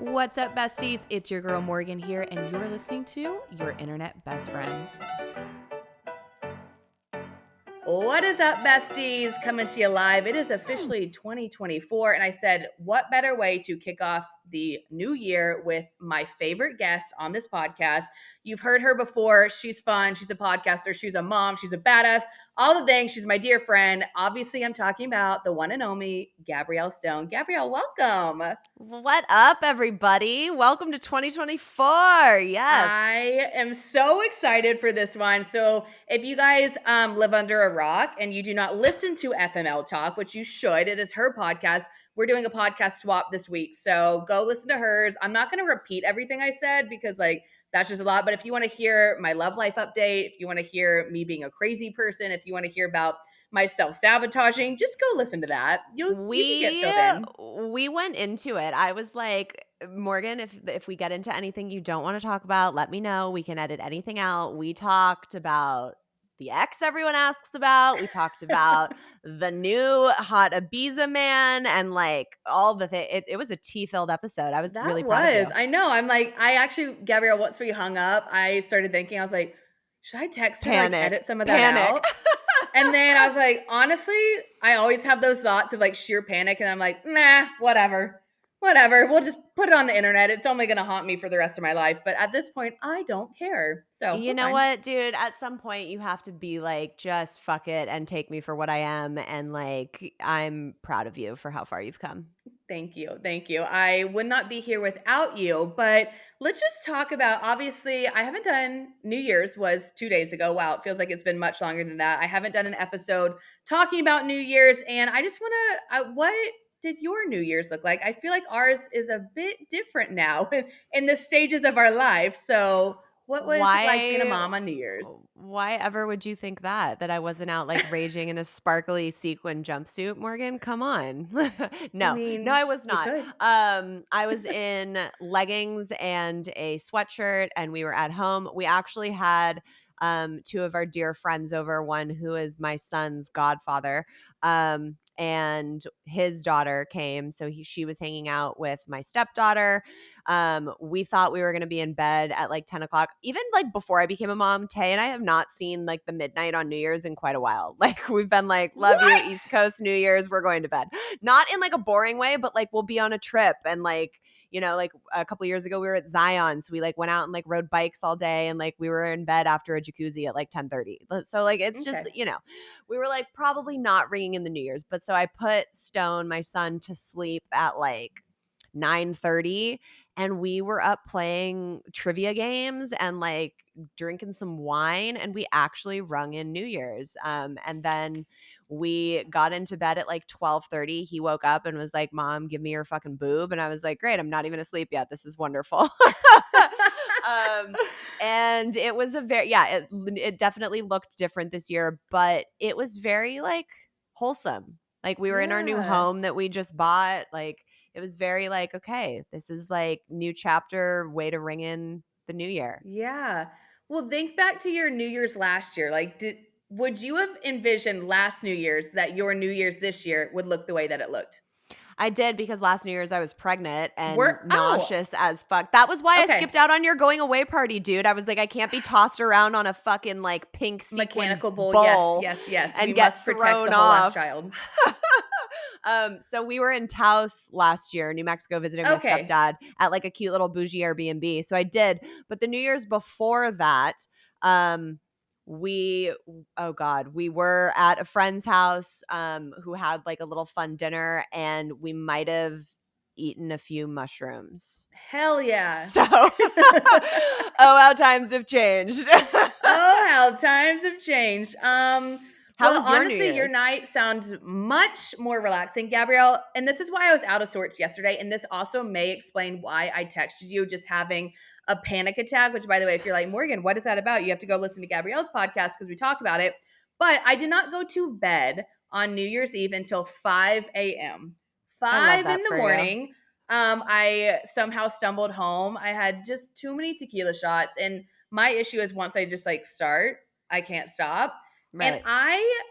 What's up, besties? It's your girl Morgan here, and you're listening to Your Internet Best Friend. What is up, besties? Coming to you live. It is officially 2024, and I said, what better way to kick off the new year with my favorite guest on this podcast? You've heard her before. She's fun. She's a podcaster. She's a mom. She's a badass. All the things. She's my dear friend. Obviously, I'm talking about the one and only Gabrielle Stone. Gabrielle, welcome. What up, everybody? Welcome to 2024. Yes. I am so excited for this one. So if you guys live under a rock and you do not listen to FML Talk, which you should, it is her podcast. We're doing a podcast swap this week. So go listen to hers. I'm not going to repeat everything I said because that's just a lot. But if you want to hear my love life update, if you want to hear me being a crazy person, if you want to hear about my self-sabotaging, just go listen to that. You can get filled in. We went into it. I was like, Morgan, if we get into anything you don't want to talk about, let me know. We can edit anything out. We talked about the ex everyone asks about. We talked about the new hot Ibiza man and like all the things. It was a tea-filled episode. I was really proud of you. I know. I'm like, I actually, Gabrielle, once we hung up, I started thinking, I was like, should I text her to like edit some of that out? And then I was like, honestly, I always have those thoughts of like sheer panic. And I'm like, nah, whatever. We'll just put it on the internet. It's only going to haunt me for the rest of my life. But at this point, I don't care. So you know what, dude? At some point, you have to be like, just fuck it and take me for what I am. And like, I'm proud of you for how far you've come. Thank you. I would not be here without you. But let's just talk about, obviously, I haven't done New Year's was 2 days ago. Wow, it feels like it's been much longer than that. I haven't done an episode talking about New Year's. And I just want to, what did your New Year's look like? I feel like ours is a bit different now in the stages of our life. So what was it like being a mom on New Year's? Why ever would you think that I wasn't out like raging in a sparkly sequin jumpsuit, Morgan? Come on. No, I was not. I was in leggings and a sweatshirt and we were at home. We actually had two of our dear friends over, one who is my son's godfather. And his daughter came. So she was hanging out with my stepdaughter. We thought we were going to be in bed at like 10 o'clock. Even like before I became a mom, Tay and I have not seen like the midnight on New Year's in quite a while. Like we've been like, love you, East Coast New Year's, we're going to bed. Not in like a boring way, but like we'll be on a trip and like, you know, like a couple years ago we were at Zion. So we like went out and like rode bikes all day and like we were in bed after a jacuzzi at like 10:30. So like it's just, you know, we were like probably not ringing in the New Year's. But so I put Stone, my son, to sleep at like 9:30 and we were up playing trivia games and like drinking some wine and we actually rung in New Year's. And then we got into bed at like 12:30. He woke up and was like, Mom, give me your fucking boob. And I was like, great, I'm not even asleep yet. This is wonderful. And it was it definitely looked different this year, but it was very like wholesome. Like we were in our new home that we just bought. Like it was very like, okay, this is like new chapter, way to ring in the new year. Yeah. Well, think back to your New Year's last year. Like, would you have envisioned last New Year's that your New Year's this year would look the way that it looked? I did, because last New Year's I was pregnant and nauseous as fuck. That was why I skipped out on your going away party, dude. I was like, I can't be tossed around on a fucking like pink sequin mechanical bowl. Yes. And we get must protect thrown the whole off. last child. So we were in Taos last year, New Mexico, visiting my stepdad at like a cute little bougie Airbnb. So I did. But the New Year's before that, we were at a friend's house who had like a little fun dinner and we might have eaten a few mushrooms. Hell yeah. So oh, how times have changed. How was your New Year's? Your night sounds much more relaxing, Gabrielle. And this is why I was out of sorts yesterday. And this also may explain why I texted you just having a panic attack, which by the way, if you're like, Morgan, what is that about? You have to go listen to Gabrielle's podcast because we talk about it. But I did not go to bed on New Year's Eve until 5 a.m. 5 in the morning. I somehow stumbled home. I had just too many tequila shots. And my issue is once I just like start, I can't stop. Right. And I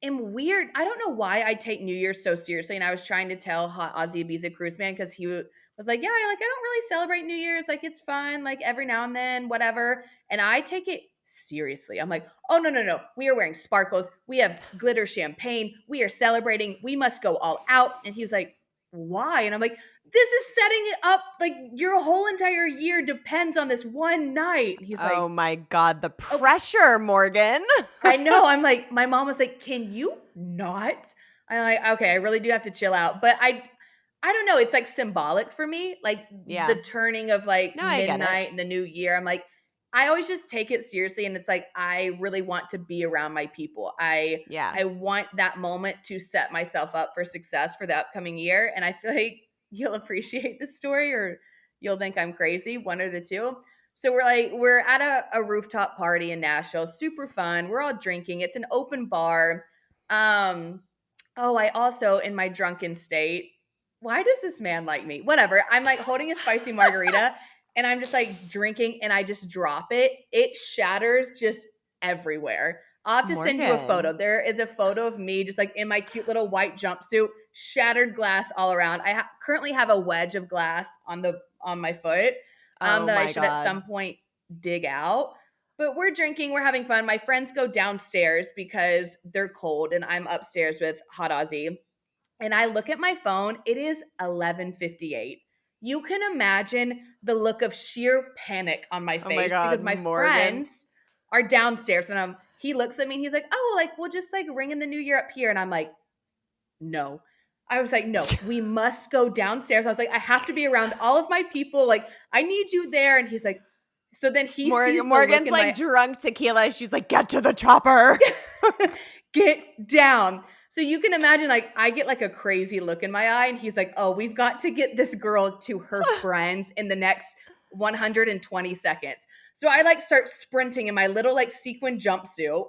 am weird. I don't know why I take New Year's so seriously. And I was trying to tell Hot Ozzy Ibiza Cruise Man because he was was like, yeah, I don't really celebrate New Year's. Like, it's fun, like every now and then, whatever. And I take it seriously. I'm like, oh, no, no, no. We are wearing sparkles. We have glitter champagne. We are celebrating. We must go all out. And he's like, why? And I'm like, this is setting it up. Like, your whole entire year depends on this one night. And he's like, oh my God, the pressure, Morgan. I know. I'm like, my mom was like, can you not? I'm like, okay, I really do have to chill out. But I don't know. It's like symbolic for me. Like the turning of like midnight and the new year. I'm like, I always just take it seriously. And it's like, I really want to be around my people. I want that moment to set myself up for success for the upcoming year. And I feel like you'll appreciate this story or you'll think I'm crazy, one or the two. So we're at a rooftop party in Nashville, super fun. We're all drinking. It's an open bar. I also, in my drunken state, why does this man like me? Whatever. I'm like holding a spicy margarita and I'm just like drinking and I just drop it. It shatters just everywhere. I'll have to send you a photo. There is a photo of me just like in my cute little white jumpsuit, shattered glass all around. I currently have a wedge of glass on my foot that I should at some point dig out. But we're drinking, we're having fun. My friends go downstairs because they're cold and I'm upstairs with Hot Aussie. And I look at my phone, it is 11:58. You can imagine the look of sheer panic on my face because my friends are downstairs and he looks at me and he's like, "Oh, like we'll just like ring in the new year up here." And I'm like, "No." I was like, "No, we must go downstairs." I was like, "I have to be around all of my people. Like, I need you there." And he's like, so then he sees Morgan's like drunk tequila. She's like, "Get to the chopper. Get down." So you can imagine, like, I get like a crazy look in my eye and he's like, "Oh, we've got to get this girl to her friends in the next 120 seconds." So I like start sprinting in my little like sequin jumpsuit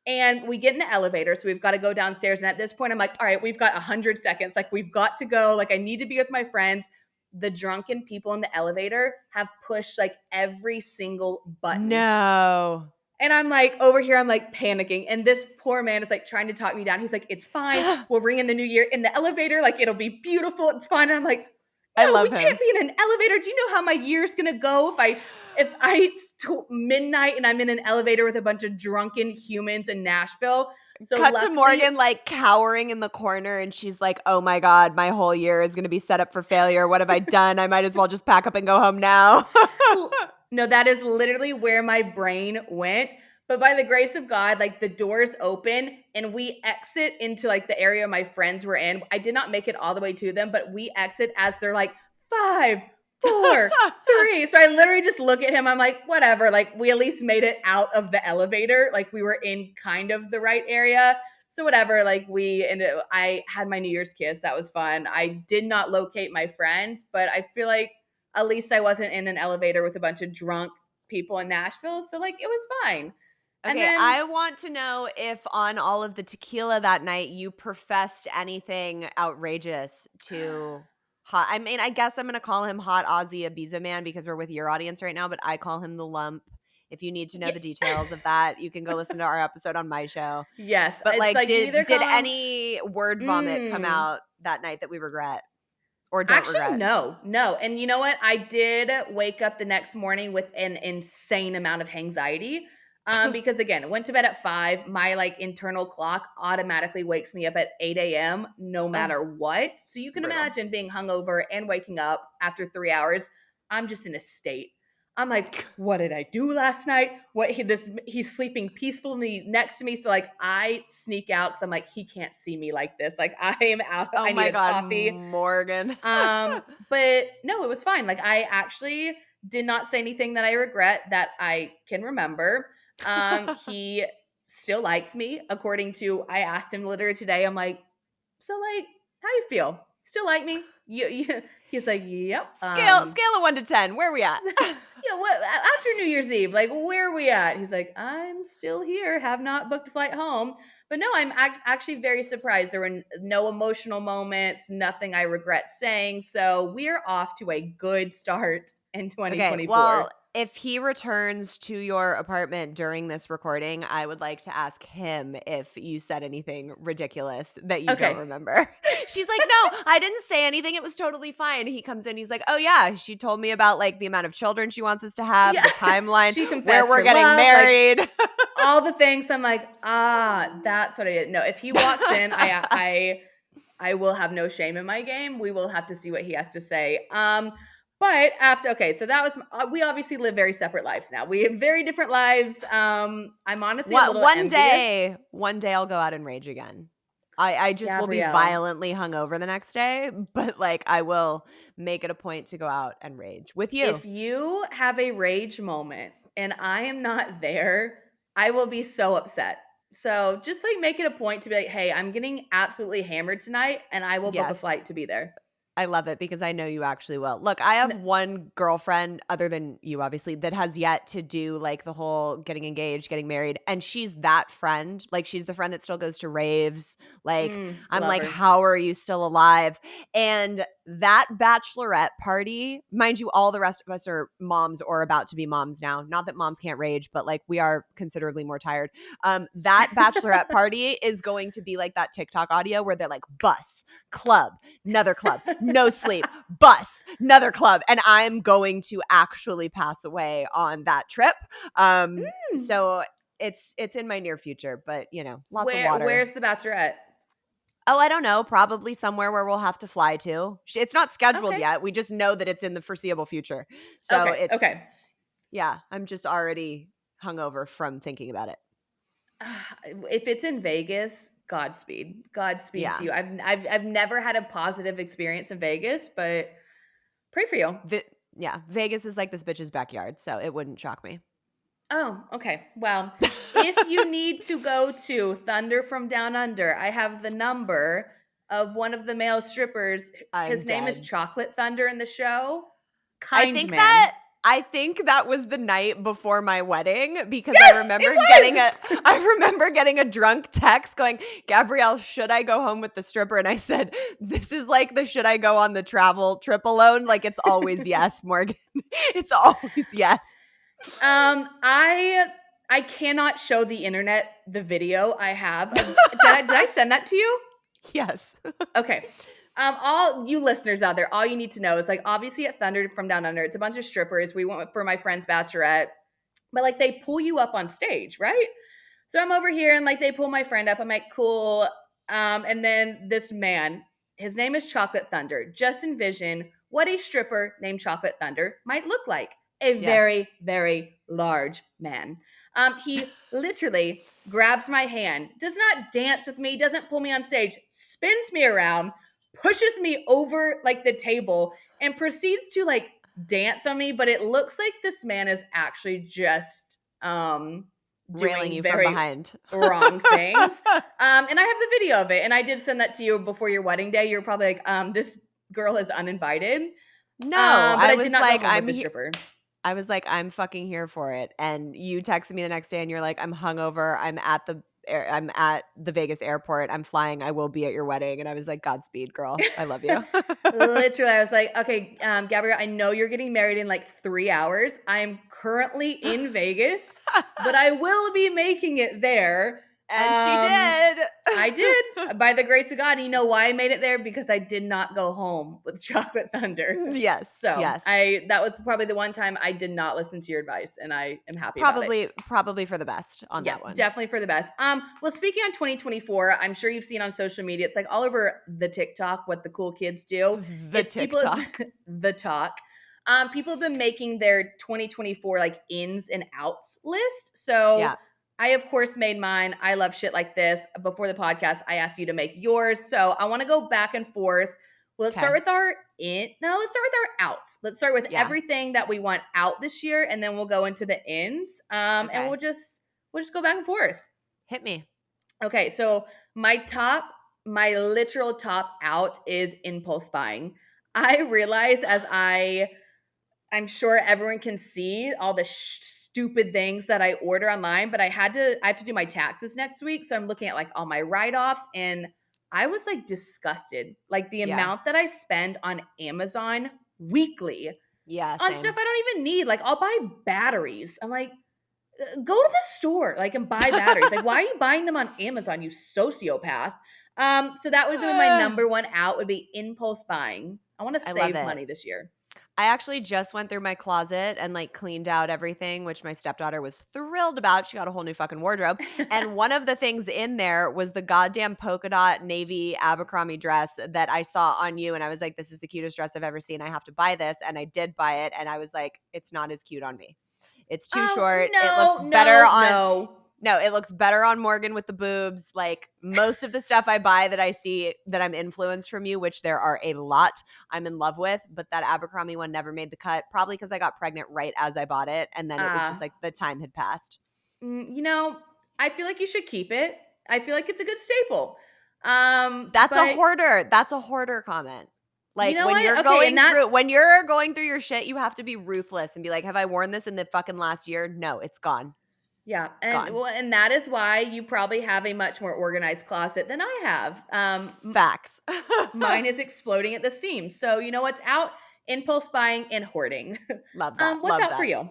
and we get in the elevator. So we've got to go downstairs. And at this point I'm like, all right, we've got 100 seconds. Like we've got to go. Like I need to be with my friends. The drunken people in the elevator have pushed like every single button. No. And I'm like, over here, I'm like panicking. And this poor man is like trying to talk me down. He's like, "It's fine. We'll ring in the new year in the elevator. Like, it'll be beautiful. It's fine." And I'm like, "No, we can't be in an elevator. Do you know how my year's going to go if it's midnight and I'm in an elevator with a bunch of drunken humans in Nashville?" So Cut to Morgan like cowering in the corner and she's like, "Oh my God, my whole year is going to be set up for failure. What have I done? I might as well just pack up and go home now." No, that is literally where my brain went. But by the grace of God, like the doors open and we exit into like the area my friends were in. I did not make it all the way to them, but we exit as they're like 5, 4, 3. So I literally just look at him. I'm like, whatever. Like we at least made it out of the elevator. Like we were in kind of the right area. So whatever, like I had my New Year's kiss. That was fun. I did not locate my friends, but I feel like at least I wasn't in an elevator with a bunch of drunk people in Nashville. So like it was fine. Okay, I want to know if on all of the tequila that night you professed anything outrageous to I mean, I guess I'm going to call him Hot Aussie Ibiza Man because we're with your audience right now, but I call him the Lump. If you need to know the details of that, you can go listen to our episode on my show. Yes. But like did any word vomit come out that night that we regret? Or don't regret? No. And you know what? I did wake up the next morning with an insane amount of anxiety. Because again, I went to bed at 5. My like internal clock automatically wakes me up at 8 a.m. no matter what. So you can imagine being hungover and waking up after 3 hours. I'm just in a state. I'm like, what did I do last night? He's sleeping peacefully next to me. So like I sneak out because I'm like, he can't see me like this. Like I am out. I need a coffee. Morgan. But no, it was fine. Like I actually did not say anything that I regret that I can remember. He still likes me according to, I asked him literally today. I'm like, so like, how you feel? Still like me? He's like, yep. Scale of 1 to 10. Where are we at? Yeah, what after New Year's Eve? Like, where are we at? He's like, I'm still here. Have not booked a flight home. But no, I'm actually very surprised. There were no emotional moments, nothing I regret saying. So we're off to a good start in 2024. Okay, well, if he returns to your apartment during this recording, I would like to ask him if you said anything ridiculous that you don't remember. She's like, no, I didn't say anything. It was totally fine. He comes in. He's like, oh, yeah. She told me about like the amount of children she wants us to have, the timeline, she confessed where we're her getting love, married. Like, all the things. I'm like, that's what I did. No, if he walks in, I will have no shame in my game. We will have to see what he has to say. But so that was, we obviously live very separate lives now. We have very different lives. I'm honestly a little envious. One day I'll go out and rage again. I just will be Gabrielle, violently hungover the next day, but like I will make it a point to go out and rage with you. If you have a rage moment and I am not there, I will be so upset. So just like make it a point to be like, hey, I'm getting absolutely hammered tonight and I will book a flight to be there. I love it because I know you actually will. Look, I have one girlfriend other than you, obviously, that has yet to do like the whole getting engaged, getting married. And she's that friend. Like she's the friend that still goes to raves. Like I'm like, how are you still alive? And that bachelorette party, mind you, all the rest of us are moms or about to be moms now. Not that moms can't rage, but like we are considerably more tired. That bachelorette party is going to be like that TikTok audio where they're like bus, club, another club, no sleep, bus, another club. And I'm going to actually pass away on that trip. So it's in my near future, but you know, lots of water. Where's the bachelorette? Oh, I don't know. Probably somewhere where we'll have to fly to. It's not scheduled yet. We just know that it's in the foreseeable future. So yeah, I'm just already hungover from thinking about it. If it's in Vegas, Godspeed to you. I've never had a positive experience in Vegas, but pray for you. Vegas is like this bitch's backyard, so it wouldn't shock me. Oh, okay. Well, if you need to go to Thunder from Down Under, I have the number of one of the male strippers. His name is Chocolate Thunder in the show. I think that was the night before my wedding because I remember getting a drunk text going, Gabrielle, should I go home with the stripper? And I said, this is like the should I go on the travel trip alone? Like it's always yes, Morgan. It's always yes. I cannot show the internet the video I have. Did I send that to you? Yes. Okay. All you listeners out there, all you need to know is like obviously at Thunder from Down Under, it's a bunch of strippers. We went for my friend's bachelorette, but like they pull you up on stage, right? So I'm over here and like they pull my friend up. I'm like, cool. And then this man, his name is Chocolate Thunder. Just envision what a stripper named Chocolate Thunder might look like. A very, very large man. He literally grabs my hand, does not dance with me, doesn't pull me on stage, spins me around, pushes me over like the table, and proceeds to like dance on me. But it looks like this man is actually just railing you from behind wrong things. And I have the video of it, and I did send that to you before your wedding day. You're probably like, this girl is uninvited. No, but I did not go home with the stripper. I was like, I'm fucking here for it. And you texted me the next day and you're like, I'm hungover. I'm at the Vegas airport. I'm flying. I will be at your wedding. And I was like, Godspeed, girl. I love you. Literally, I was like, okay, Gabrielle, I know you're getting married in like 3 hours. I'm currently in Vegas, but I will be making it there. And she did. I did. By the grace of God. You know why I made it there? Because I did not go home with Chocolate Thunder. Yes. So that was probably the one time I did not listen to your advice, and I am happy about it. Probably for the best on that one. Definitely for the best. Well, speaking on 2024, I'm sure you've seen on social media, it's like all over the TikTok what the cool kids do. The TikTok. The talk. People have been making their 2024 like ins and outs list. So I, of course, made mine. I love shit like this. Before the podcast, I asked you to make yours. So I want to go back and forth. Well, let's start with our outs. Let's start with everything that we want out this year, and then we'll go into the ins. And we'll just go back and forth. Hit me. Okay, so my literal top out is impulse buying. I realize I'm sure everyone can see all the stupid things that I order online, but I have to do my taxes next week. So I'm looking at like all my write-offs, and I was like disgusted. Like the amount that I spend on Amazon weekly. Yeah, on same. stuff I don't even need. Like, I'll buy batteries. I'm like, go to the store, like, and buy batteries. Like, why are you buying them on Amazon, you sociopath? So that would be my number one out would be impulse buying. I want to I love save it. money this year. I actually just went through my closet and, like, cleaned out everything, which my stepdaughter was thrilled about. She got a whole new fucking wardrobe, and one of the things in there was the goddamn polka dot navy Abercrombie dress that I saw on you, and I was like, "This is the cutest dress I've ever seen. I have to buy this," and I did buy it, and I was like, "It's not as cute on me. It's too Oh, short. It looks no, better no, on." no. No, it looks better on Morgan with the boobs. Like, most of the stuff I buy that I see that I'm influenced from you, which there are a lot, I'm in love with, but that Abercrombie one never made the cut, probably because I got pregnant right as I bought it, and then it was just like the time had passed. You know, I feel like you should keep it. I feel like it's a good staple. That's a But hoarder. That's a hoarder comment. you Like, know what? Okay, and when you're going through your shit, you have to be ruthless and be like, "Have I worn this in the fucking last year? No, it's gone. yeah, It's gone." and that is why you probably have a much more organized closet than I have. Facts. Mine is exploding at the seams. So you know what's out? Impulse buying and hoarding. Love that. What's Love out for that. you?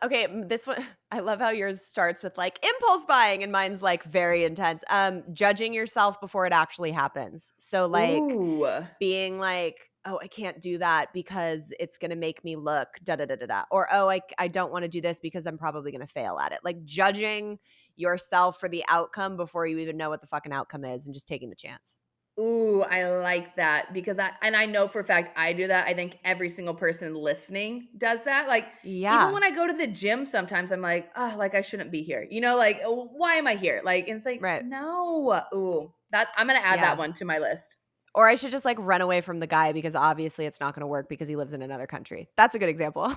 Okay, this one I love how yours starts with like impulse buying and mine's like very intense. Judging yourself before it actually happens. So like Ooh. being like, "Oh, I can't do that because it's going to make me look da da da da da," or "Oh, I don't want to do this because I'm probably going to fail at it." Like judging yourself for the outcome before you even know what the fucking outcome is and just taking the chance. Ooh, I like that because I know for a fact I do that. I think every single person listening does that. Like, even Yeah. when I go to the gym, sometimes I'm like, oh, like I shouldn't be here. You know, like, oh, why am I here? Like, and it's like, Right. no. Ooh, that I'm gonna add that Yeah. one to my list. Or I should just like run away from the guy because obviously it's not going to work because he lives in another country. That's a good example.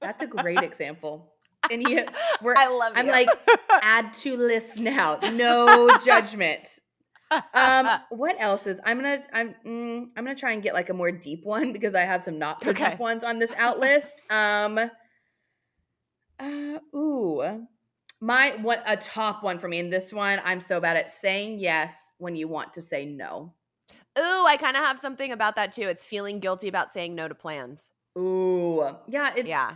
That's a great example. And you we're I love I'm you. like, add to list now. No judgment. What else is I'm gonna try and get like a more deep one because I have some not so deep Okay. ones on this out list. Ooh. What a top one for me. And this one, I'm so bad at saying yes when you want to say no. Ooh, I kinda have something about that too. It's feeling guilty about saying no to plans. Ooh. Yeah, it's Yeah.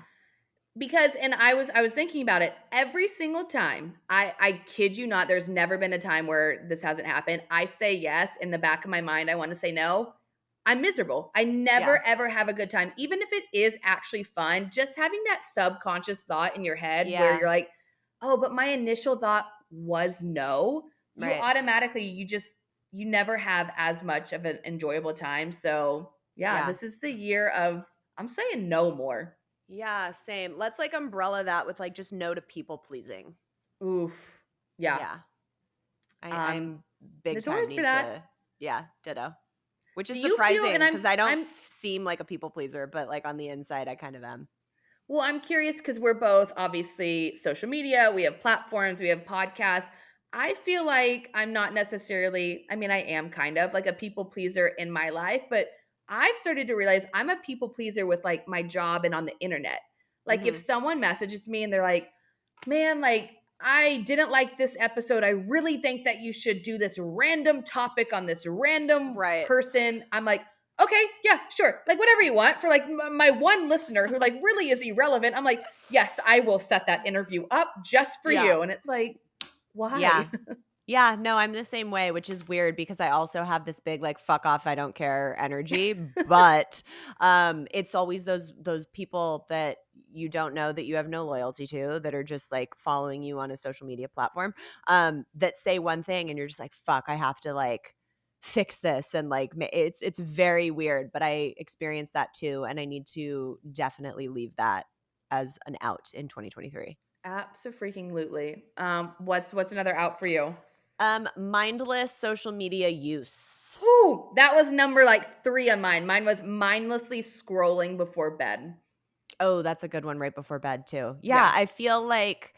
because and I was thinking about it every single time. I kid you not, there's never been a time where this hasn't happened. I say yes, in the back of my mind I want to say no. I'm miserable. I Yeah. never ever have a good time. Even if it is actually fun, just having that subconscious thought in your head where Yeah. you're like, "Oh, but my initial thought was no." You Right. automatically you never have as much of an enjoyable time. So, yeah, Yeah. this is the year of I'm saying no more. Yeah, same. Let's, like, umbrella that with, like, just no to people pleasing. Oof. Yeah. Yeah. Um, I'm big time notorious for need that. to yeah, ditto. Which Do is you feel and surprising because I don't I'm seem like a people pleaser, but, like, on the inside, I kind of am. well, I'm curious because we're both obviously social media, we have platforms, we have podcasts. I feel like I'm not necessarily, I mean, I am kind of like a people pleaser in my life, but I've started to realize I'm a people pleaser with like my job and on the internet. Like if Mhm. someone messages me and they're like, man, like I didn't like this episode. I really think that you should do this random topic on this random Right. person. I'm like, okay, yeah, sure. Like whatever you want for like my one listener who like really is irrelevant. I'm like, yes, I will set that interview up just for Yeah. you. And it's like, Yeah. why? Yeah, no, I'm the same way, which is weird because I also have this big like fuck off, I don't care energy, but it's always those people that you don't know that you have no loyalty to that are just like following you on a social media platform that say one thing and you're just like fuck, I have to like fix this and like it's very weird, but I experienced that too and I need to definitely leave that as an out in 2023. Absolutely. What's another out for you? Mindless social media use. Whew, that was number like 3 on mine. Mine was mindlessly scrolling before bed. Oh, that's a good one right before bed too. Yeah, Yeah. I feel like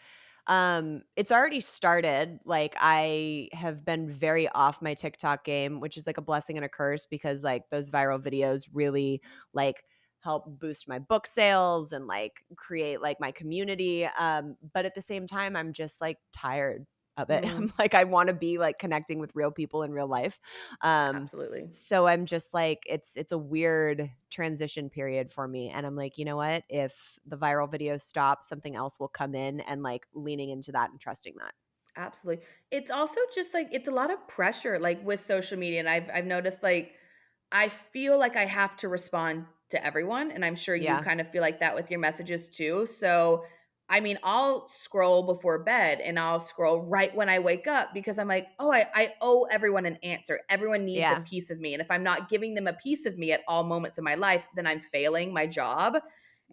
it's already started. Like I have been very off my TikTok game, which is like a blessing and a curse because like those viral videos really like help boost my book sales and like create like my community. But at the same time I'm just like tired. of it. Mm. I'm like, I want to be like connecting with real people in real life. Absolutely. So I'm just like, it's a weird transition period for me. And I'm like, you know what? If the viral videos stop, something else will come in, and like leaning into that and trusting that. Absolutely. It's also just like it's a lot of pressure like with social media and I've noticed like I feel like I have to respond to everyone and I'm sure you Yeah. kind of feel like that with your messages too. So I mean, I'll scroll before bed and I'll scroll right when I wake up because I'm like, oh, I owe everyone an answer. Everyone needs a Yeah. piece of me. And if I'm not giving them a piece of me at all moments in my life, then I'm failing my job.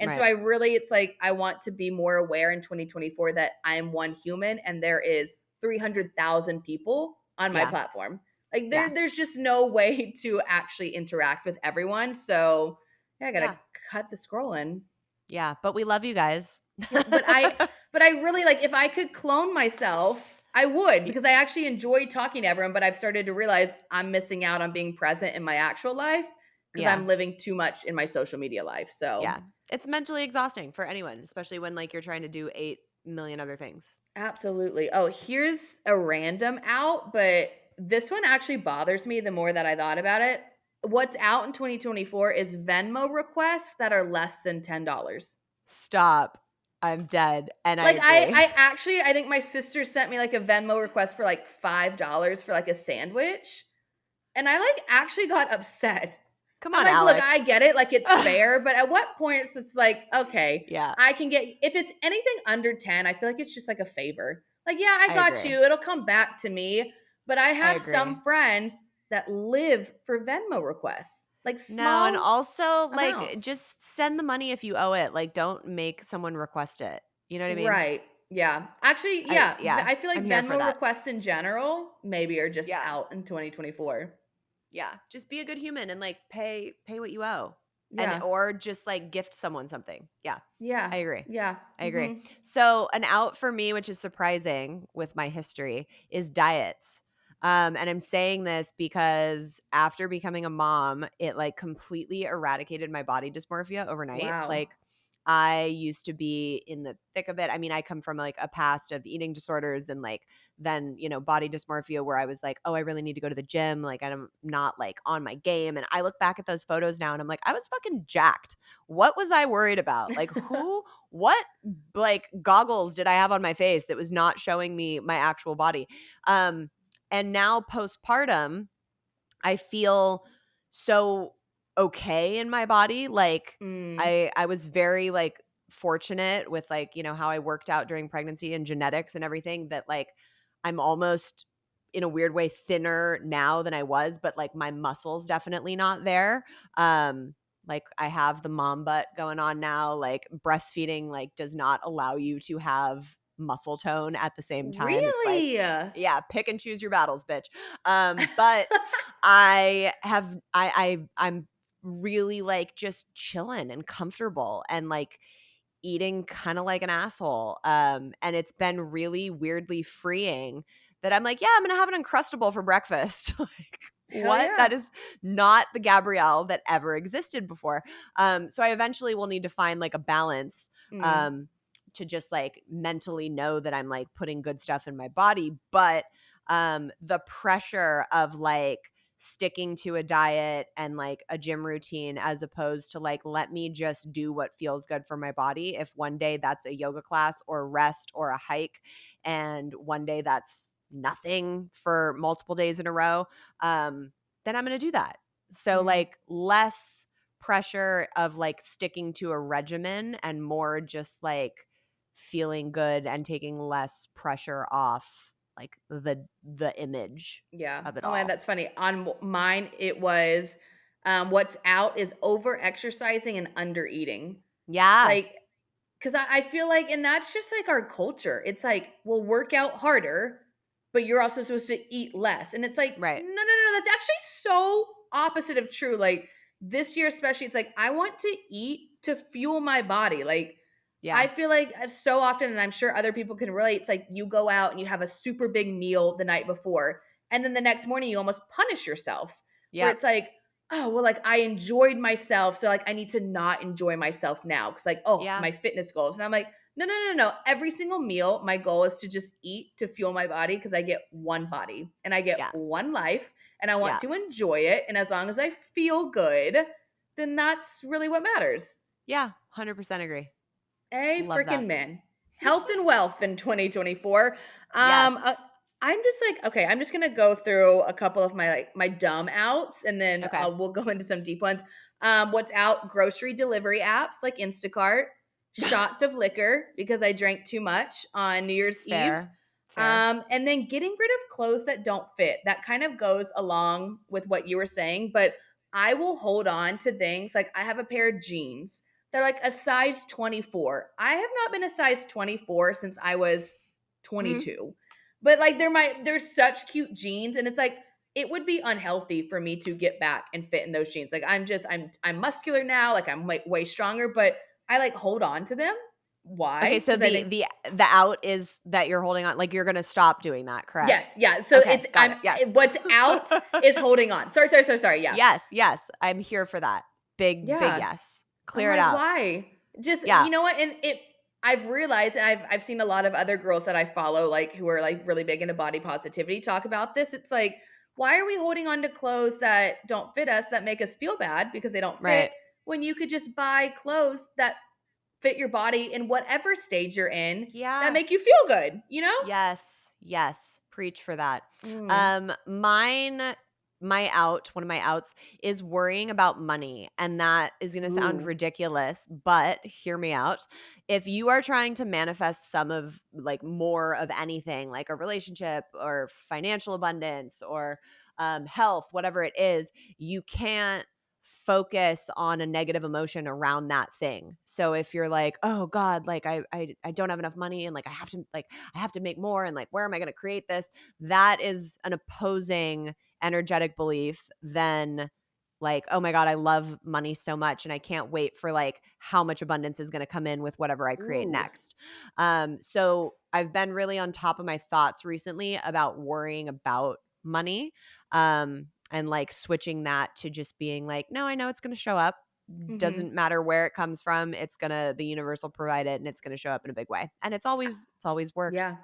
And so Right. I really, it's like, I want to be more aware in 2024 that I'm one human and there is 300,000 people on my Yeah. platform. Like Yeah. there's just no way to actually interact with everyone. So yeah, I gotta Yeah. cut the scrolling. Yeah. But we love you guys. Yeah, but I really like if I could clone myself, I would Y- because I actually enjoy talking to everyone, but I've started to realize I'm missing out on being present in my actual life because yeah. I'm living too much in my social media life. So Yeah. It's mentally exhausting for anyone, especially when like you're trying to do 8 million other things. absolutely. Oh, here's a random out, but this one actually bothers me the more that I thought about it. What's out in 2024 is Venmo requests that are less than $10. Stop. I'm dead. And I Like agree. I think my sister sent me like a Venmo request for like $5 for like a sandwich. And I like actually got upset. Come I'm on, like, look, I Alex. get it, like it's fair, but at what point it's just like, okay, Yeah, I can get if it's anything under 10, I feel like it's just like a favor. Like, yeah, I I got agree. you. It'll come back to me. But I I have some agree. friends that live for Venmo requests, like No, and small also, like, amounts. just send the money if you owe it. Like, don't make someone request it. You know what I mean? Right. Yeah. Actually, yeah. Yeah, I feel like I'm here for Venmo that. requests in general maybe are just Yeah, out in 2024. yeah. Just be a good human and like pay what you owe, and Yeah. or just like gift someone something. Yeah, Yeah. I agree. Yeah. I agree. Mhm. So an out for me, which is surprising with my history, is diets. And I'm saying this because after becoming a mom, it like completely eradicated my body dysmorphia overnight. Wow. Like I used to be in the thick of it. I mean, I come from like a past of eating disorders and like then, body dysmorphia where I was like, oh, I really need to go to the gym. Like I'm not like on my game. And I look back at those photos now and I'm like, I was fucking jacked. What was I worried about? Like what like goggles did I have on my face that was not showing me my actual body? Um, and now postpartum, I feel so okay in my body. Like Mm. I was very like fortunate with like, how I worked out during pregnancy and genetics and everything that like I'm almost in a weird way thinner now than I was, but like my muscles definitely not there. Like I have the mom butt going on now. Like breastfeeding like does not allow you to have muscle tone at the same time. It's like, Really? yeah, pick and choose your battles, bitch. But I'm really like just chilling and comfortable and like eating kind of like an asshole. And it's been really weirdly freeing that I'm like, yeah, I'm gonna have an Uncrustable for breakfast. Like, Hell what? yeah. That is not the Gabrielle that ever existed before. So I eventually will need to find like a balance. Mm. Um, to just like mentally know that I'm like putting good stuff in my body, but the pressure of like sticking to a diet and like a gym routine as opposed to like let me just do what feels good for my body. If one day that's a yoga class or rest or a hike and one day that's nothing for multiple days in a row, then I'm going to do that. So Mm. like less pressure of like sticking to a regimen and more just like feeling good and taking less pressure off like the image Yeah. of it Oh man, all. that's funny. On mine, it was what's out is over exercising and under eating. Yeah. Like, because I feel like, and that's just like our culture. It's like, we'll work out harder, but you're also supposed to eat less. And it's like, Right. no, no, no, no. That's actually so opposite of true. Like this year, especially, it's like, I want to eat to fuel my body. Like, I Yeah. feel like so often, and I'm sure other people can relate, it's like you go out and you have a super big meal the night before. And then the next morning, you almost punish yourself, where Yep. it's like, oh, well, like I enjoyed myself. So, like, I need to not enjoy myself now. Cause, like, oh, Yeah. my fitness goals. And I'm like, No. Every single meal, my goal is to just eat to fuel my body because I get one body and I get Yeah. one life and I want Yeah. to enjoy it. And as long as I feel good, then that's really what matters. Yeah. 100% agree. A Love freaking that. man. Health and wealth in 2024. Yes. I'm just like, okay, I'm just gonna go through a couple of my dumb outs, and then Okay. we'll go into some deep ones. What's out? Grocery delivery apps like Instacart, shots of liquor because I drank too much on New Year's Eve, Fair. and then getting rid of clothes that don't fit. That kind of goes along with what you were saying, but I will hold on to things like I have a pair of jeans. They're like a size 24. I have not been a size 24 since I was 22. But like they're such cute jeans, and it's like it would be unhealthy for me to get back and fit in those jeans. Like I'm muscular now, like I'm like way stronger, but I like hold on to them. Okay, Why? so Because I the think the out is that you're holding on, like, you're gonna stop doing that, yes, correct? yeah. So Okay, it's got it, yes. what's out is holding on. Sorry. Yeah. Yes, yes, I'm here for that. Big Yeah. yes. I'm Clear it like, out. why? Just Yeah, you know what? And I've realized, and I've seen a lot of other girls that I follow, like who are like really big into body positivity, talk about this. It's like, why are we holding on to clothes that don't fit us, that make us feel bad because they don't fit, right. when you could just buy clothes that fit your body in whatever stage you're in that Yeah. make you feel good, you know? Yes, yes, preach for that. Mm. One of my outs is worrying about money, and that is going to sound Ooh. ridiculous, but hear me out. If you are trying to manifest some of like more of anything, like a relationship or financial abundance or health, whatever it is, you can't focus on a negative emotion around that thing. So if you're like, "Oh god, like I don't have enough money and like I have to make more and like where am I going to create this?" That is an opposing energetic belief than like, "Oh my god, I love money so much and I can't wait for like how much abundance is going to come in with whatever I create Ooh. next." So I've been really on top of my thoughts recently about worrying about money. And like switching that to just being like, no, I know it's going to show up. Mhm. Doesn't matter where it comes from. The universe will provide it and it's going to show up in a big way. And it's always worked. Yeah.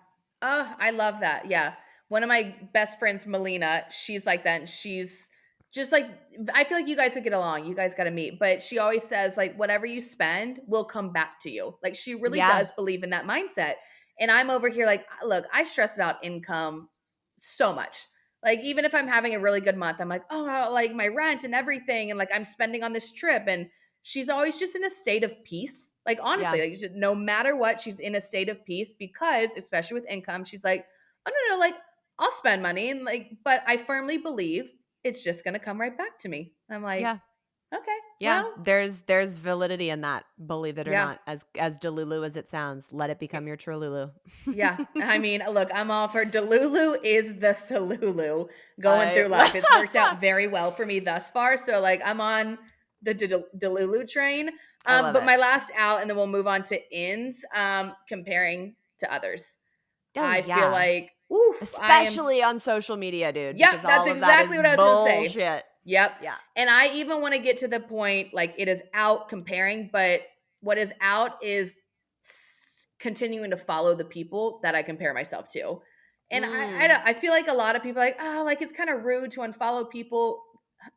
Oh, I love that. Yeah. One of my best friends, Melina, she's like that. And she's just like, I feel like you guys would get along. You guys got to meet. But she always says, like, whatever you spend will come back to you. Like, she really Yeah. does believe in that mindset. And I'm over here, like, look, I stress about income so much. Like, even if I'm having a really good month, I'm like, oh, like my rent and everything. And like, I'm spending on this trip. And she's always just in a state of peace. Like honestly, Yeah. like no matter what, she's in a state of peace because, especially with income, she's like, oh no, like I'll spend money and like, but I firmly believe it's just gonna come right back to me. And I'm like, Yeah. okay, Yeah. well, There's validity in that, believe it or yeah. not. As Delulu as it sounds, let it become your Trululu. Yeah, I mean, look, I'm all for Delulu is the Salulu going I through life. It's worked out very well for me thus far. So like I'm on the Delulu train. I love But it. my last out, and then we'll move on to ins, comparing to others. Oh I feel yeah. like, oof, Especially on social media, dude, yep, because that's all of that exactly is what I was gonna say. bullshit. Yep. Yeah. And I even want to get to the point, like it is out comparing, but what is out is continuing to follow the people that I compare myself to. And Mm. I feel like a lot of people are like, oh, like it's kind of rude to unfollow people.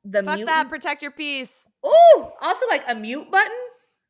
The Fuck that, mutant. protect your peace. Oh, also like a mute button.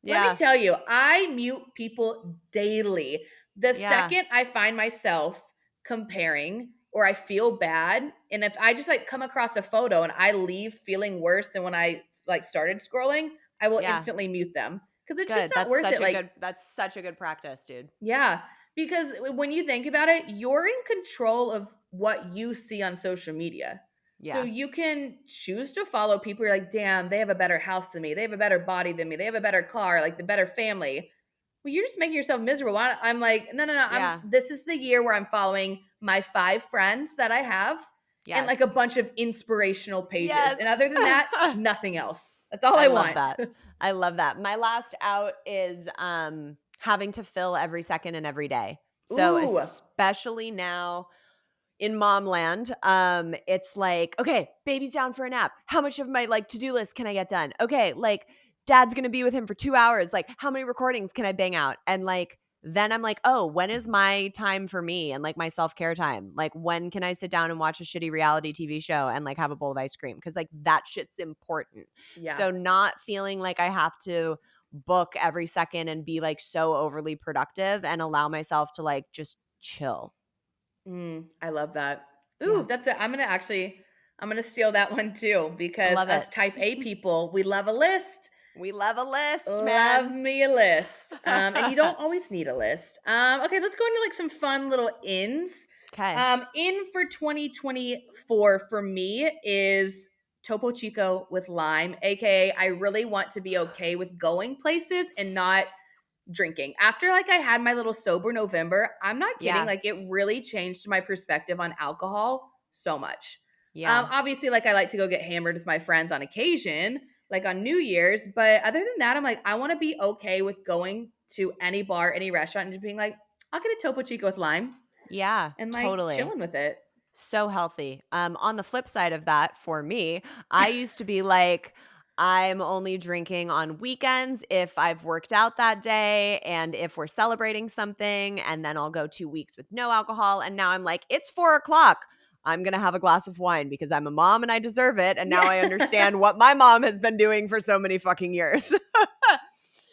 Let me Yeah. tell you, I mute people daily. The Yeah. second I find myself comparing or I feel bad, and if I just like come across a photo and I leave feeling worse than when I like started scrolling, I will Yeah. instantly mute them because it's just Good. not worth it. Like, That's such a good practice, dude. yeah, because when you think about it, you're in control of what you see on social media. So Yeah. you can choose to follow people you're like, damn, they have a better house than me. They have a better body than me. They have a better car, like the better family. Well, you're just making yourself miserable. I'm like, no. Yeah. This is the year where I'm following my 5 friends that I have and like a Yes. bunch of inspirational pages. And Yes. other than that, nothing else. That's all I I love want. that. I love that. My last out is having to fill every second and every day. So Ooh. especially now in mom land, it's like, okay, baby's down for a nap. How much of my like to-do list can I get done? Okay, like dad's gonna be with him for 2 hours. Like, how many recordings can I bang out? And like then I'm like, oh, when is my time for me and like my self-care time? Like, when can I sit down and watch a shitty reality TV show and like have a bowl of ice cream? Because like that shit's important. Yeah. So not feeling like I have to book every second and be like so overly productive and allow myself to like just chill. I love that. Ooh, Yeah. I'm gonna steal that one too I because love us it. type A people, we love a list. We love a list, Love man. me a list. And you don't always need a list. Okay, let's go into like some fun little ins. Okay. In for 2024 for me is Topo Chico with lime, aka I really want to be okay with going places and not drinking. After like I had my little sober November, I'm not kidding, Yeah. like it really changed my perspective on alcohol so much. Yeah. Obviously, like I like to go get hammered with my friends on occasion, like on New Year's, but other than that, I'm like, I want to be okay with going to any bar, any restaurant, and just being like, I'll get a Topo Chico with lime Yeah. and like Totally. chilling with it. So healthy. On the flip side of that, for me, I used to be like, I'm only drinking on weekends if I've worked out that day and if we're celebrating something, and then I'll go 2 weeks with no alcohol. And now I'm like, it's 4 o'clock. I'm going to have a glass of wine because I'm a mom and I deserve it. And now Yeah. I understand what my mom has been doing for so many fucking years.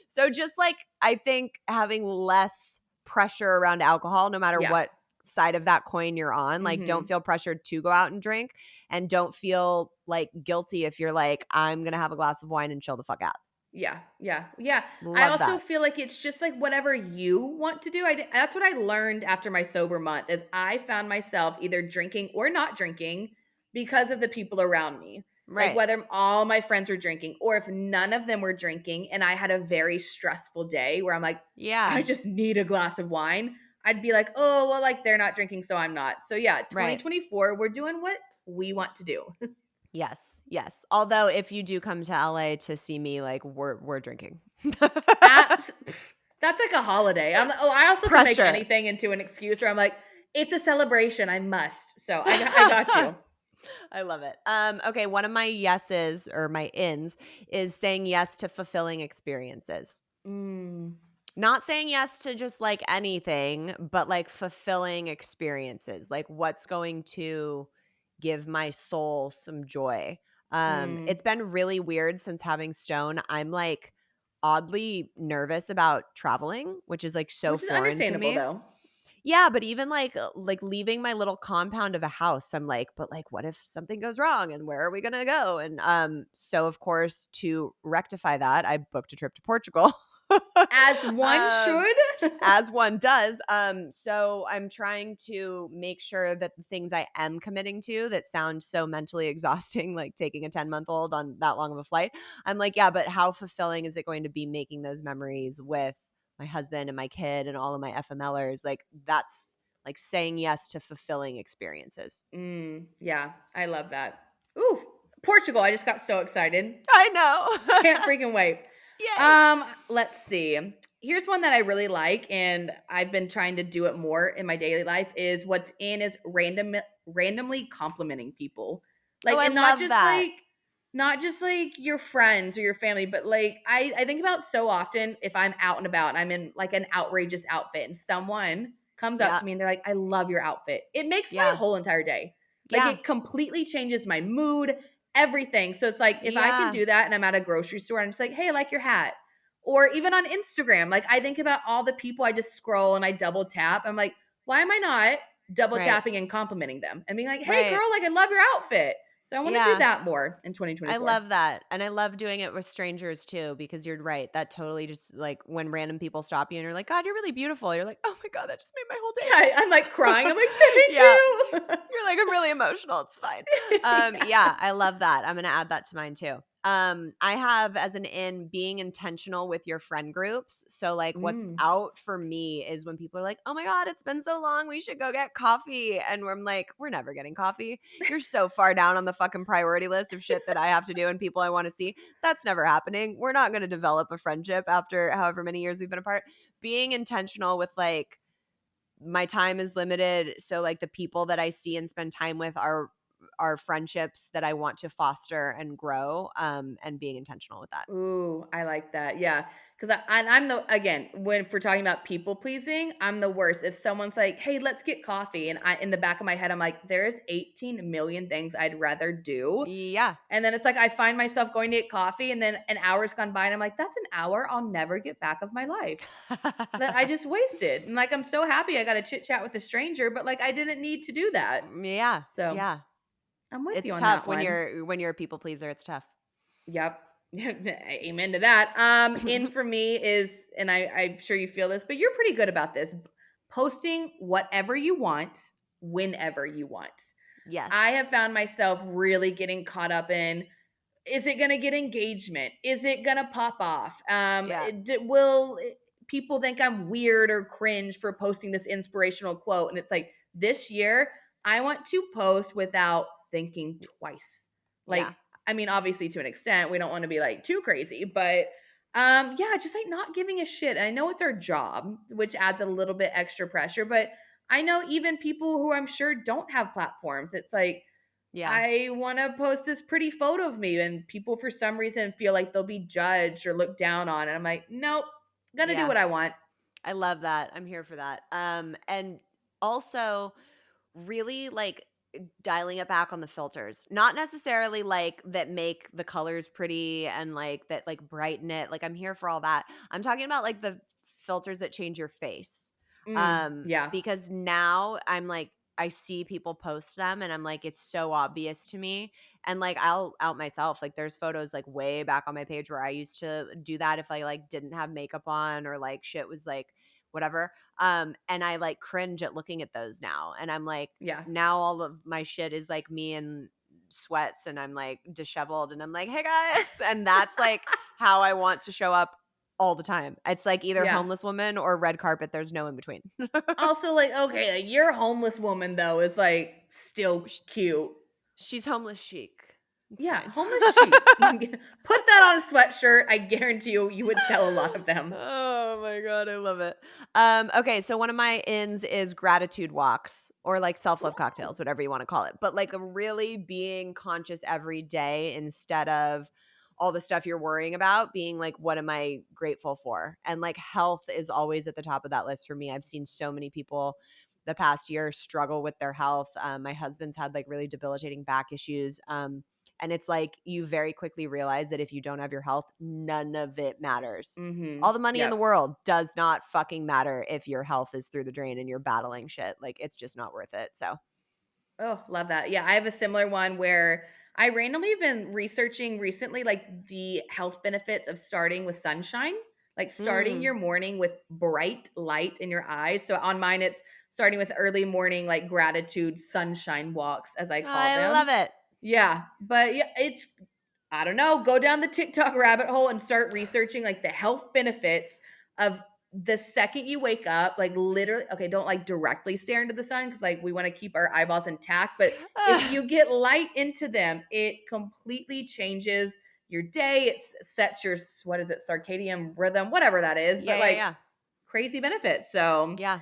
So just like, I think having less pressure around alcohol, no matter Yeah. what side of that coin you're on, like don't Mhm. feel pressured to go out and drink, and don't feel like guilty if you're like, I'm going to have a glass of wine and chill the fuck out. Yeah, yeah, yeah. I Love also that. feel like it's just like whatever you want to do. That's what I learned after my sober month is I found myself either drinking or not drinking because of the people around me. Like Right. whether all my friends were drinking or if none of them were drinking and I had a very stressful day where I'm like, I Yeah. just need a glass of wine. I'd be like, oh, well, like they're not drinking, so I'm not. So yeah, Right. 2024, we're doing what we want to do. Yes. Yes. Although if you do come to LA to see me, like we're drinking. Abs- that's like a holiday. I also can make Pressure. anything into an excuse where I'm like, it's a celebration. I must. So I got you. I love it. Okay, one of my yeses or my ins is saying yes to fulfilling experiences. Mm, Not saying yes to just like anything, but like fulfilling experiences, like what's going to give my soul some joy. mm. It's been really weird since having Stone. I'm like oddly nervous about traveling, which is like so Which is foreign to understandable me. though. Yeah, but even like leaving my little compound of a house, I'm like, but like what if something goes wrong and where are we going to go? And so of course to rectify that, I booked a trip to Portugal. As one um should. as one does. So I'm trying to make sure that the things I am committing to that sound so mentally exhausting, like taking a 10-month-old on that long of a flight, I'm like, yeah, but how fulfilling is it going to be making those memories with my husband and my kid and all of my FMLers? Like that's like saying yes to fulfilling experiences. Yeah, I love that. Ooh, Portugal. I just got so excited. I know. Can't freaking wait. Yay. Let's see. Here's one that I really like, and I've been trying to do it more in my daily life. Is what's in is randomly complimenting people, Oh, like, I and not love just that. like your friends or your family, but like I think about so often if I'm out and about and I'm in like an outrageous outfit, and someone comes up Yeah. to me and they're like, "I love your outfit." It makes my Yeah. whole entire day. Like Yeah. it completely changes my mood, everything. So it's like if I can Yeah. do that and I'm at a grocery store and I'm just like, "Hey, I like your hat." Or even on Instagram, like I think about all the people I just scroll and I double tap. I'm like, why am I not double Right. tapping and complimenting them and being like, hey Right. girl, like I love your outfit. So I want to do Yeah. that more in I 2024. love that. And I love doing it with strangers too, because you're right. That totally just like when random people stop you and you're like, God, you're really beautiful. You're like, oh my God, that just made my whole day. Yeah, I'm like crying. I'm like, Yeah. thank You're like, I'm really emotional. It's fine. you. Yeah. Yeah, I love that. I'm gonna add that to mine too. I have as an in being intentional with your friend groups. So like what's Mm. out for me is when people are like, oh my God, it's been so long. We should go get coffee. And I'm like, we're never getting coffee. You're so far down on the fucking priority list of shit that I have to do and people I want to see. That's never happening. We're not gonna develop a friendship after however many years we've been apart. Being intentional with like my time is limited, so like the people that I see and spend time with are friendships that I want to foster and grow, and being intentional with that. Ooh, I like that. Yeah. Because I'm when we're talking about people pleasing, I'm the worst. If someone's like, hey, let's get coffee. And in the back of my head, I'm like, there's 18 million things I'd rather do. Yeah. And then it's like, I find myself going to get coffee and then an hour's gone by and I'm like, that's an hour I'll never get back of my life that I just wasted. And like, I'm so happy I got a chit chat with a stranger, but like, I didn't need to do that. Yeah. So Yeah. I'm with you It's on tough that when one. you're a people pleaser. It's tough. Yep. Amen to that. In for me is, and I'm sure you feel this, but you're pretty good about this. Posting whatever you want, whenever you want. I Yes. have found myself really getting caught up in, is it going to get engagement? Is it going to pop off? Yeah. Will people think I'm weird or cringe for posting this inspirational quote? And it's like, this year, I want to post without thinking twice. Like, Yeah. I mean, obviously to an extent, we don't want to be like too crazy, but yeah, just like not giving a shit. And I know it's our job, which adds a little bit extra pressure, but I know even people who I'm sure don't have platforms, it's like, Yeah. I want to post this pretty photo of me, and people for some reason feel like they'll be judged or looked down on. And I'm like, nope, gonna do Yeah. what I want. I love that. I'm here for that. And also really like dialing it back on the filters. Not necessarily like that make the colors pretty and like that like brighten it. Like I'm here for all that. I'm talking about like the filters that change your face. Yeah. Because now I'm like I see people post them and I'm like it's so obvious to me. And like I'll out myself. Like there's photos like way back on my page where I used to do that if I like didn't have makeup on or like shit was like whatever. And I like cringe at looking at those now. And I'm like, Yeah. now all of my shit is like me in sweats and I'm like disheveled and I'm like, hey guys. And that's like how I want to show up all the time. It's like either Yeah. homeless woman or red carpet. There's no in between. Also, like, okay, like, your homeless woman, though, is like still cute. She's homeless chic. It's Yeah, fine. homeless chic. Put that on a sweatshirt. I guarantee you would sell a lot of them. Oh my god, I love it. Okay, so one of my ins is gratitude walks or like self-love Ooh. cocktails, whatever you want to call it. But like really being conscious every day instead of all the stuff you're worrying about, being like, what am I grateful for? And like health is always at the top of that list for me. I've seen so many people the past year struggle with their health. My husband's had like really debilitating back issues. And it's like you very quickly realize that if you don't have your health, none of it matters. Mm-hmm. All the money in the Yep. world does not fucking matter if your health is through the drain and you're battling shit. Like it's just not worth it. So, Oh, love that. Yeah, I have a similar one where I randomly have been researching recently, like the health benefits of starting with sunshine, like starting mm, your morning with bright light in your eyes. So on mine, it's starting with early morning, like gratitude sunshine walks, as I call I love them. it. Yeah, but yeah, it's I don't know, go down the TikTok rabbit hole and start researching like the health benefits of the second you wake up, like literally, okay, don't like directly stare into the sun because like we want to keep our eyeballs intact. But if you get light into them, it completely changes your day. It sets your, what is it, circadian rhythm, whatever that is, Yeah, but yeah, like yeah. crazy benefits. So Yeah.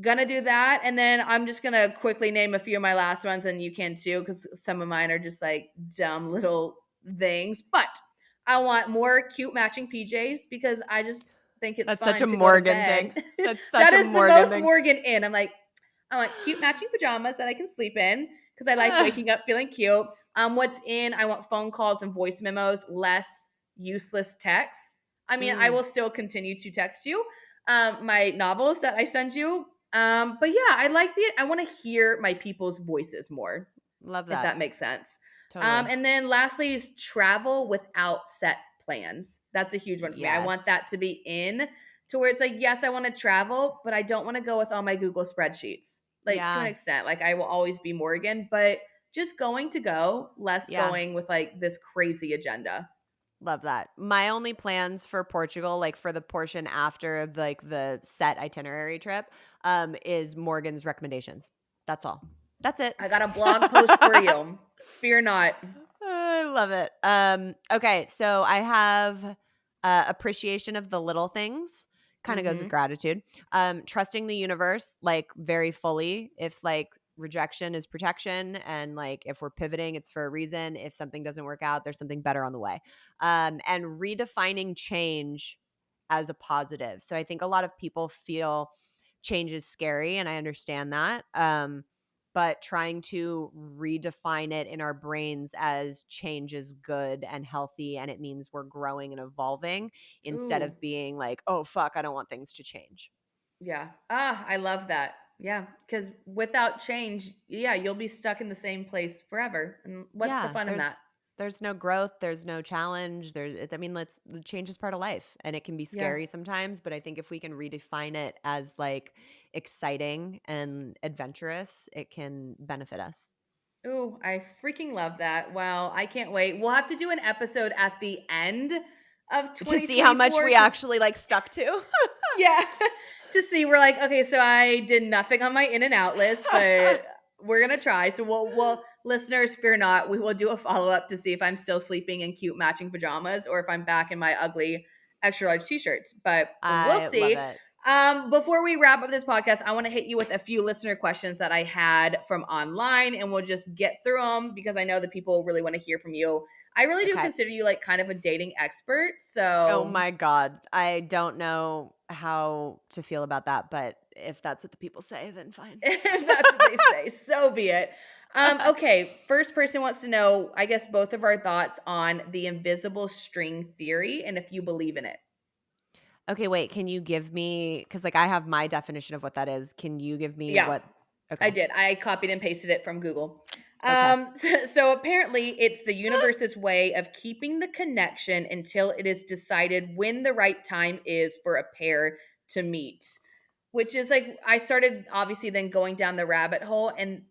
gonna do that. And then I'm just gonna quickly name a few of my last ones, and you can too, because some of mine are just like dumb little things. But I want more cute matching PJs because I just think it's That's such fun a to go to Morgan thing. bed. That's such That a is the Morgan most thing. Morgan in. I'm like, I want cute matching pajamas that I can sleep in because I like waking up feeling cute. What's in? I want phone calls and voice memos, less useless texts. I mean, I Mm, will still continue to text you. My novels that I send you, but yeah, I want to hear my people's voices more, love if that. that makes sense. Totally. And then lastly is travel without set plans. That's a huge one for me. I want that Yes. to be in to where it's like, yes, I want to travel, but I don't want to go with all my Google spreadsheets. Like to an Yeah. extent, like I will always be Morgan, but just going to go, less Yeah. going with like this crazy agenda. Love that. My only plans for Portugal, like for the portion after like the set itinerary trip, is Morgan's recommendations. That's all. That's it. I got a blog post for you. Fear not. I love it. Okay, so I have appreciation of the little things. Kind of goes with Mm-hmm. gratitude. Trusting the universe, like very fully. If like rejection is protection, and like if we're pivoting, it's for a reason. If something doesn't work out, there's something better on the way. And redefining change as a positive. So I think a lot of people feel change is scary, and I understand that. But trying to redefine it in our brains as change is good and healthy and it means we're growing and evolving instead Ooh, of being like, oh, fuck, I don't want things to change. yeah. Ah, I love that. Yeah, because without change, yeah, you'll be stuck in the same place forever. And what's the Yeah, fun in that? there's no growth, there's no challenge. I mean, let's change is part of life and it can be Yeah. scary sometimes, but I think if we can redefine it as like exciting and adventurous, it can benefit us. Ooh, I freaking love that. Wow, I can't wait. We'll have to do an episode at the end of To see how much 2024 we actually like stuck to. yeah, to see we're like, okay, so I did nothing on my in and out list, but we're gonna try. So we'll listeners fear not. We will do a follow up to see if I'm still sleeping in cute matching pajamas or if I'm back in my ugly extra large t-shirts. But we'll I love see. it. Before we wrap up this podcast, I want to hit you with a few listener questions that I had from online, and we'll just get through them because I know that people really want to hear from you. I really do Okay. consider you like kind of a dating expert. Oh So my God. I don't know how to feel about that, but if that's what the people say, then fine. if that's what they say, so be it. Okay, first person wants to know, I guess, both of our thoughts on the invisible string theory and if you believe in it. Okay, wait, can you give me, because like I have my definition of what that is. Can you give me Yeah, what? I Okay. did. I copied and pasted it from Google. Okay. So apparently, it's the universe's way of keeping the connection until it is decided when the right time is for a pair to meet. Which is like I started obviously then going down the rabbit hole, and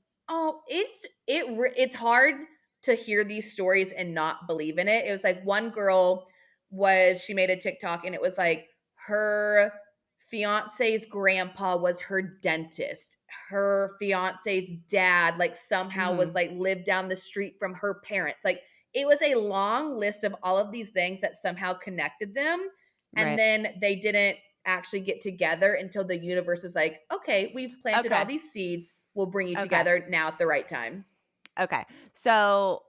it's hard to hear these stories and not believe in it. It was like one girl she made a TikTok and it was like her fiance's grandpa was her dentist. Her fiance's dad like somehow was Mhm. like lived down the street from her parents. Like it was a long list of all of these things that somehow connected them, and Right. then they didn't actually get together until the universe was like, okay, we've planted all Okay. these seeds. We'll bring you Okay. together now at the right time. Okay. So,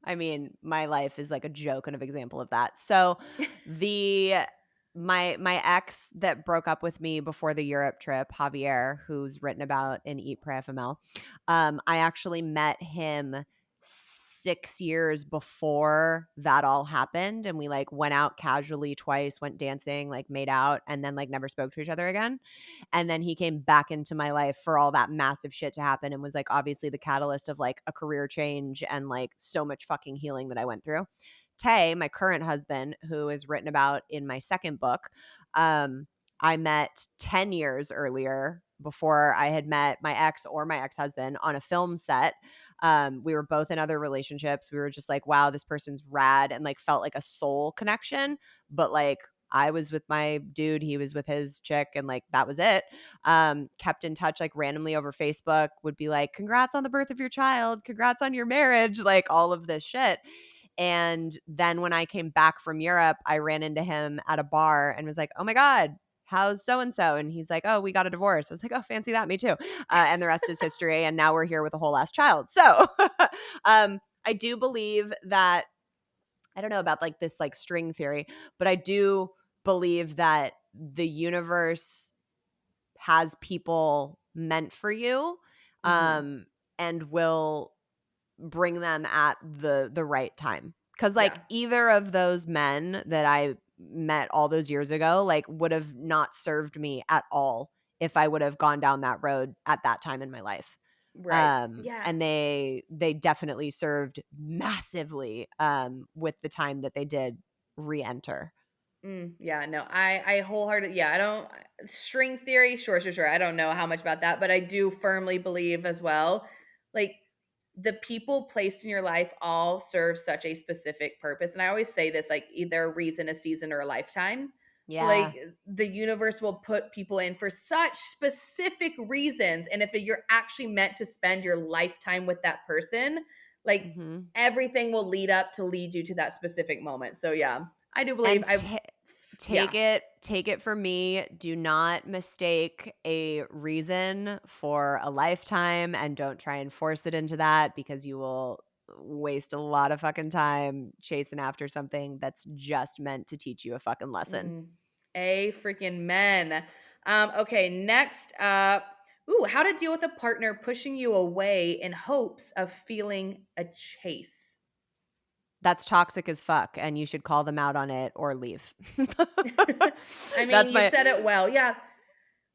I mean, my life is like a joke and an example of that. So, the my ex that broke up with me before the Europe trip, Javier, who's written about in Eat Pray FML, I actually met him 6 years before that all happened, and we like went out casually twice, went dancing, like made out, and then like never spoke to each other again. And then he came back into my life for all that massive shit to happen and was like obviously the catalyst of like a career change and like so much fucking healing that I went through. Tay, my current husband, who is written about in my second book, I met 10 years earlier before I had met my ex or my ex-husband on a film set. We were both in other relationships. We were just like, wow, this person's rad, and like felt like a soul connection, but like I was with my dude, he was with his chick, and like that was it. Kept in touch like randomly over Facebook, would be like, congrats on the birth of your child, congrats on your marriage, like all of this shit. And then when I came back from Europe, I ran into him at a bar and was like, oh my God, how's so and so? And he's like, oh, we got a divorce. I was like, oh, fancy that, me too. And the rest is history. And now we're here with a whole ass child. So I do believe that I don't know about like this like string theory, but I do believe that the universe has people meant for you, Mm-hmm. um, and will bring them at the right time. Cause like Yeah. either of those men that I met all those years ago, like would have not served me at all if I would have gone down that road at that time in my life. Right. Yeah. And they definitely served massively with the time that they did re-enter. Yeah, no, I wholeheartedly, yeah, I don't, string theory, sure. I don't know how much about that, but I do firmly believe as well, like the people placed in your life all serve such a specific purpose. And I always say this, like either a reason, a season, or a lifetime. So Yeah. like the universe will put people in for such specific reasons. And if you're actually meant to spend your lifetime with that person, like Mhm. everything will lead up to lead you to that specific moment. So yeah, I do believe And yeah. take it from me, do not mistake a reason for a lifetime and don't try and force it into that because you will waste a lot of fucking time chasing after something that's just meant to teach you a fucking lesson. A freaking men. Okay, next up. Ooh, how to deal with a partner pushing you away in hopes of feeling a chase. That's toxic as fuck, and you should call them out on it or leave. I mean, That's you my said it well. Yeah,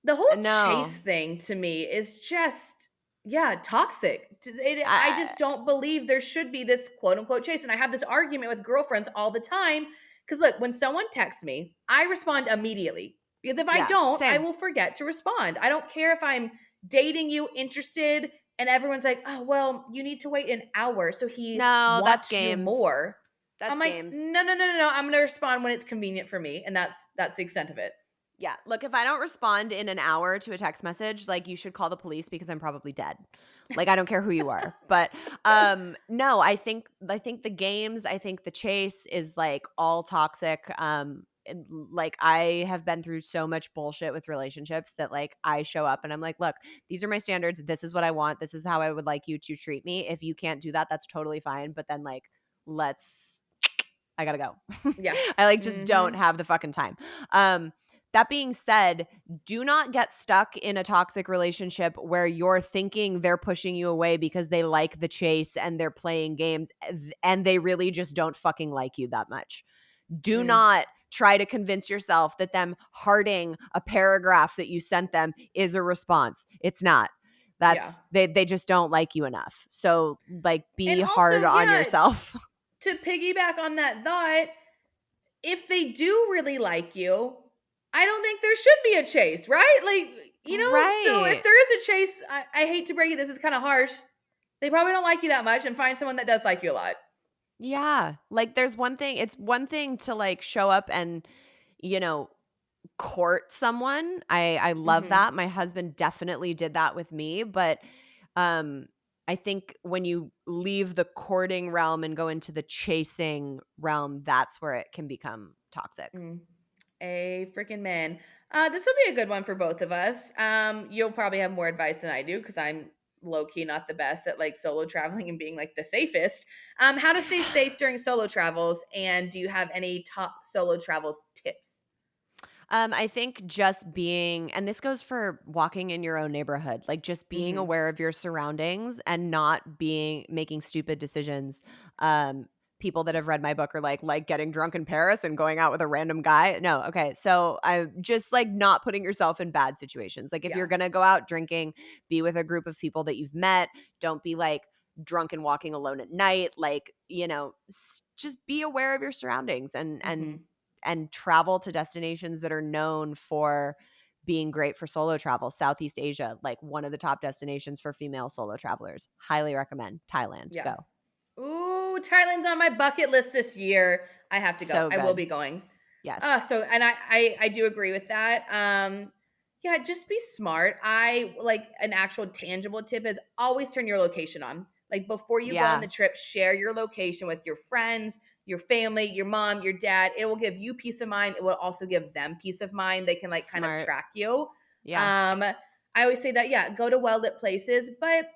the whole chase no. thing to me is just, yeah, toxic. I I just don't believe there should be this quote unquote chase. And I have this argument with girlfriends all the time. Because look, when someone texts me, I respond immediately. Because if I yeah, don't, I same. will forget to respond. I don't care if I'm dating you, interested, and everyone's like, oh, well, you need to wait an hour so he No, that's wants you games. more. I'm That's like, games. no, no, no, no, no. I'm gonna respond when it's convenient for me. And that's the extent of it. Yeah, look, if I don't respond in an hour to a text message, like, you should call the police because I'm probably dead. Like, I don't care who you are. But, no, I think the games, I think the chase is, like, all toxic. And, like, I have been through so much bullshit with relationships that, like, I show up and I'm like, "Look, these are my standards. This is what I want. This is how I would like you to treat me. If you can't do that, that's totally fine, but then, like, let's I gotta go." Yeah. I, like, just don't Mm-hmm. have the fucking time. Um, that being said, do not get stuck in a toxic relationship where you're thinking they're pushing you away because they like the chase and they're playing games and they really just don't fucking like you that much. Do Mm, not try to convince yourself that them hearting a paragraph that you sent them is a response. It's not. yeah. They just don't like you enough. So, like, And be hard also, on yeah, yourself. to piggyback on that thought, if they do really like you, I don't think there should be a chase, right? Like, so if Right. there is a chase, I hate to break it, this is kind of harsh. They probably don't like you that much and find someone that does like you a lot. Yeah. Like, there's one thing it's one thing to, like, show up and, you know, court someone. I love Hmm. that. My husband definitely did that with me, but, um, I think when you leave the courting realm and go into the chasing realm, that's where it can become toxic. Mm, a freaking man. This would be a good one for both of us. You'll probably have more advice than I do because I'm low key not the best at like solo traveling and being like the safest. How to stay safe during solo travels, and do you have any top solo travel tips? I think just being and this goes for walking in your own neighborhood, like, just being Hmm. aware of your surroundings and not being making stupid decisions. Um, People that have read my book are like getting drunk in Paris and going out with a random guy. No, okay. So I just like not putting yourself in bad situations. Like, if you're Yeah. gonna go out drinking, be with a group of people that you've met. Don't be like drunk and walking alone at night. Like, just be aware of your surroundings Hmm. and travel to destinations that are known for being great for solo travel. Southeast Asia, like, one of the top destinations for female solo travelers. Highly recommend. Thailand, Yeah. go. Ooh, Thailand's on my bucket list this year. I have to go. So I will good. be going. Yes. So and I do agree with that. Yeah, just be smart. I like an actual tangible tip is always turn your location on. Like before you go on the Yeah. trip, share your location with your friends, your family, your mom, your dad. It will give you peace of mind. It will also give them peace of mind. They can like kind of Smart. track you. Yeah. I always say that, yeah, go to well lit places, but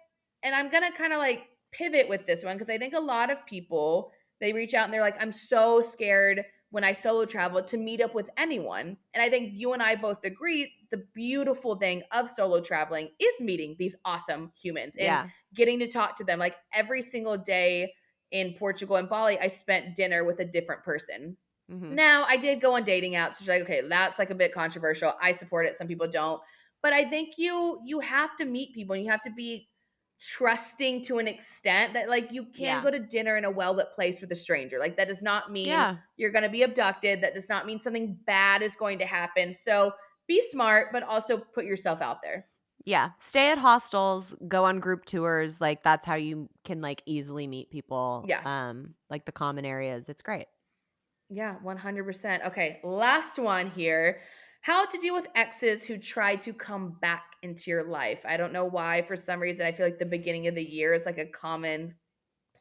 and I'm gonna kind of like pivot with this one because I think a lot of people they reach out and they're like, I'm so scared when I solo travel to meet up with anyone. And I think you and I both agree the beautiful thing of solo traveling is meeting these awesome humans and Yeah. getting to talk to them. Like every single day in Portugal and Bali, I spent dinner with a different person. Mhm. Now, I did go on dating apps, which is like, okay, that's like a bit controversial. I support it. Some people don't. But I think you have to meet people and you have to be trusting to an extent that like you can Yeah. go to dinner in a well-lit place with a stranger. Like that does not mean Yeah. you're going to be abducted. That does not mean something bad is going to happen. So be smart, but also put yourself out there. Yeah. Stay at hostels, go on group tours, like, that's how you can, like, easily meet people, Yeah. like, the common areas. It's great. Yeah, 100%. Okay, last one here. How to deal with exes who try to come back into your life. I don't know why, for some reason, I feel like the beginning of the year is like a common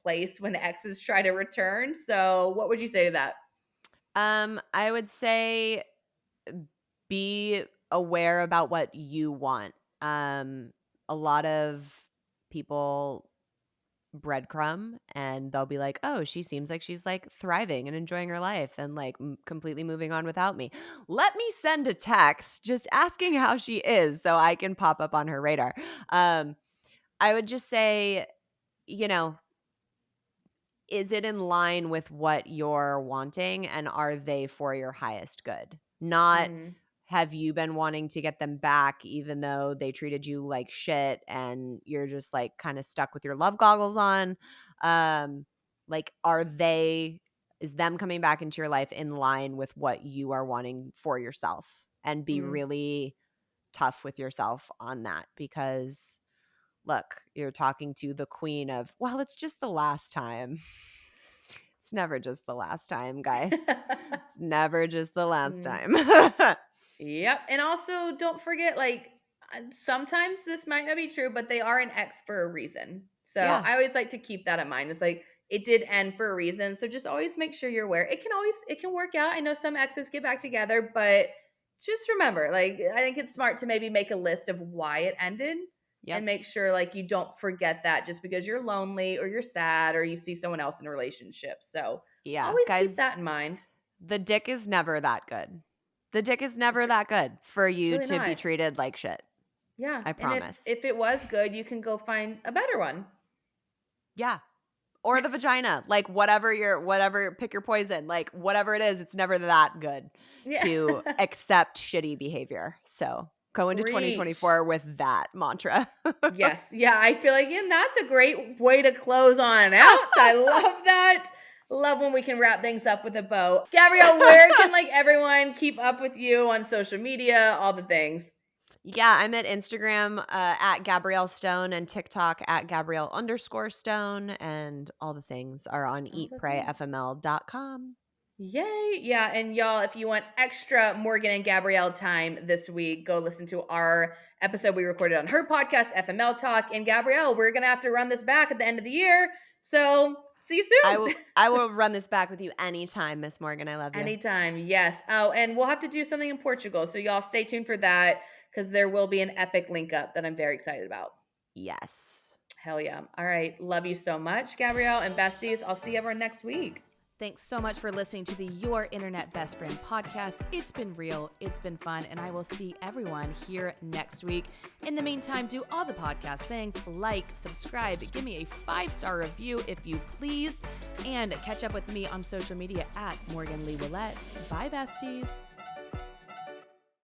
place when exes try to return. So, what would you say to that? I would say be aware about what you want. A lot of people breadcrumb and they'll be like, oh, she seems like she's like thriving and enjoying her life and like completely moving on without me. Let me send a text just asking how she is so I can pop up on her radar. I would just say, you know, is it in line with what you're wanting and are they for your highest good? Not have you been wanting to get them back even though they treated you like shit and you're just like kind of stuck with your love goggles on? Like is them coming back into your life in line with what you are wanting for yourself? And be really tough with yourself on that because look, you're talking to the queen of, well, it's just the last time. It's never just the last time, guys. It's never just the last time. Yep. And also don't forget, like, sometimes this might not be true, but they are an ex for a reason. So I always like to keep that in mind. It's like, it did end for a reason. So just always make sure you're aware. It can work out. I know some exes get back together, but just remember, like, I think it's smart to maybe make a list of why it ended. Yep. And make sure like you don't forget that just because you're lonely or you're sad or you see someone else in a relationship. So always guys, keep that in mind. The dick is never that good. The dick is never that good for you to be treated like shit. Yeah. I promise. And if it was good, you can go find a better one. Yeah. Or the vagina. Like pick your poison. Like whatever it is, it's never that good to accept shitty behavior. So go into 2024 with that mantra. Yes. Yeah. I feel like, that's a great way to close on out. I love that. Love when we can wrap things up with a bow. Gabrielle, where can like everyone keep up with you on social media, all the things? Yeah, I'm at Instagram at Gabrielle Stone and TikTok at Gabrielle_Stone, and all the things are on eatprayfml.com. Yay. Yeah. And y'all, if you want extra Morgan and Gabrielle time this week, go listen to our episode we recorded on her podcast, FML Talk. And Gabrielle, we're going to have to run this back at the end of the year. So see you soon. I will run this back with you anytime, Miss Morgan. I love you. Anytime. Yes. Oh, and we'll have to do something in Portugal. So y'all stay tuned for that because there will be an epic link up that I'm very excited about. Yes. Hell yeah. All right. Love you so much, Gabrielle and besties. I'll see everyone next week. Thanks so much for listening to the Your Internet Best Friend podcast. It's been real, it's been fun, and I will see everyone here next week. In the meantime, do all the podcast things, like, subscribe, give me a 5-star review if you please, and catch up with me on social media at Morgan Lee Willette. Bye, besties.